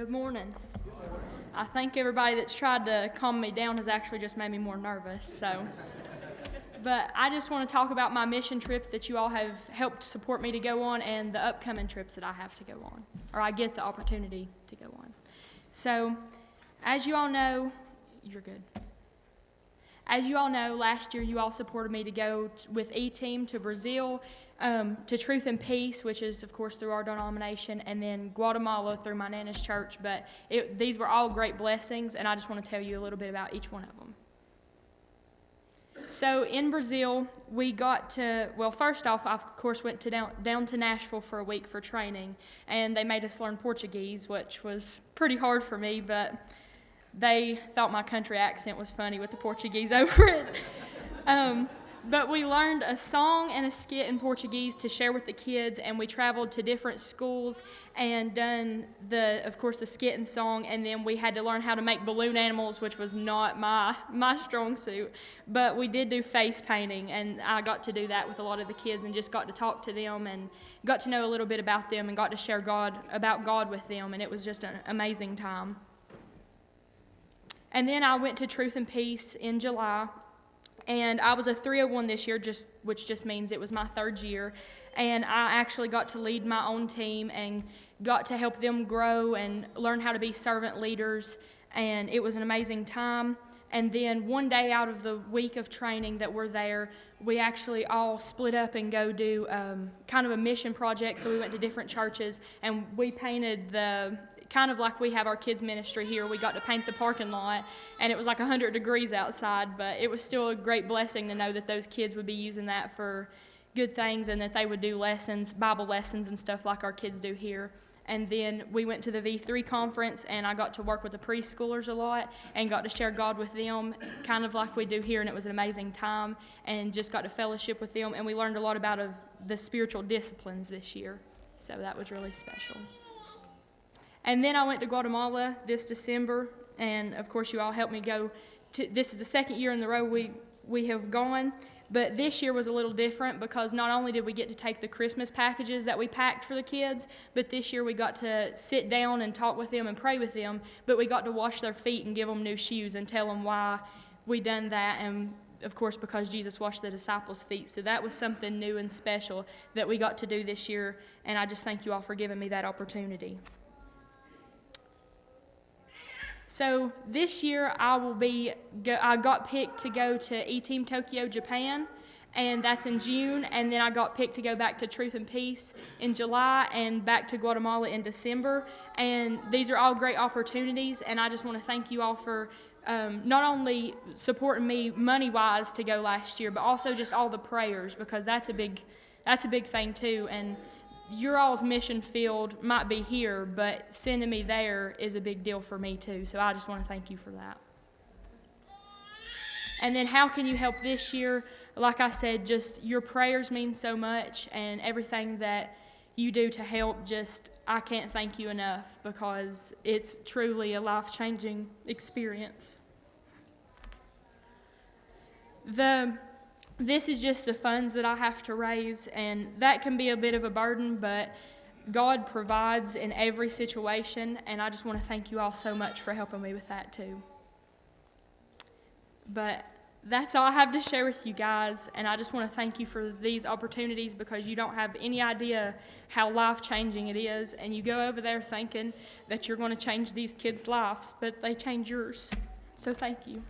Good morning. I think everybody that's tried to calm me down has actually just made me more nervous. But I just want to talk about my mission trips that you all have helped support me to go on and the upcoming trips that I have to go on, or I get the opportunity to go on. So, as you all know, you're good. As you all know, last year you all supported me to go with E-Team to Brazil, to Truth and Peace, which is, of course, through our denomination, and then Guatemala through my Nana's church. But these were all great blessings, and I just want to tell you a little bit about each one of them. So in Brazil, we got to, well, first off, I, of course, went to down to Nashville for a week for training, and they made us learn Portuguese, which was pretty hard for me, but they thought my country accent was funny with the Portuguese over it. But we learned a song and a skit in Portuguese to share with the kids, and we traveled to different schools and done, of course, the skit and song, and then we had to learn how to make balloon animals, which was not my strong suit. But we did do face painting, and I got to do that with a lot of the kids and just got to talk to them and got to know a little bit about them and got to share about God with them, and it was just an amazing time. And then I went to Truth and Peace in July, and I was a 301 this year, which just means it was my third year, and I actually got to lead my own team and got to help them grow and learn how to be servant leaders, and it was an amazing time. And then one day out of the week of training that we're there, we actually all split up and go do kind of a mission project, so we went to different churches, and we painted kind of like we have our kids ministry here. We got to paint the parking lot, and it was like 100 degrees outside, but it was still a great blessing to know that those kids would be using that for good things and that they would do lessons, Bible lessons and stuff like our kids do here. And then we went to the V3 conference, and I got to work with the preschoolers a lot and got to share God with them, kind of like we do here, and it was an amazing time, and just got to fellowship with them, and we learned a lot about the spiritual disciplines this year, so that was really special. And then I went to Guatemala this December, and of course you all helped me go. This is the second year in the row we have gone, but this year was a little different because not only did we get to take the Christmas packages that we packed for the kids, but this year we got to sit down and talk with them and pray with them, but we got to wash their feet and give them new shoes and tell them why we done that, and of course because Jesus washed the disciples' feet. So that was something new and special that we got to do this year, and I just thank you all for giving me that opportunity. So this year I got picked to go to E-Team Tokyo, Japan, and that's in June, and then I got picked to go back to Truth and Peace in July and back to Guatemala in December, and these are all great opportunities, and I just want to thank you all for not only supporting me money-wise to go last year, but also just all the prayers, because that's a big thing too, and your all's mission field might be here, but sending me there is a big deal for me too. So I just want to thank you for that. And then how can you help this year? Like I said, just your prayers mean so much, and everything that you do to help, I can't thank you enough, because it's truly a life-changing experience. This is just the funds that I have to raise, and that can be a bit of a burden, but God provides in every situation, and I just want to thank you all so much for helping me with that too. But that's all I have to share with you guys, and I just want to thank you for these opportunities, because you don't have any idea how life-changing it is, and you go over there thinking that you're going to change these kids' lives, but they change yours. So thank you.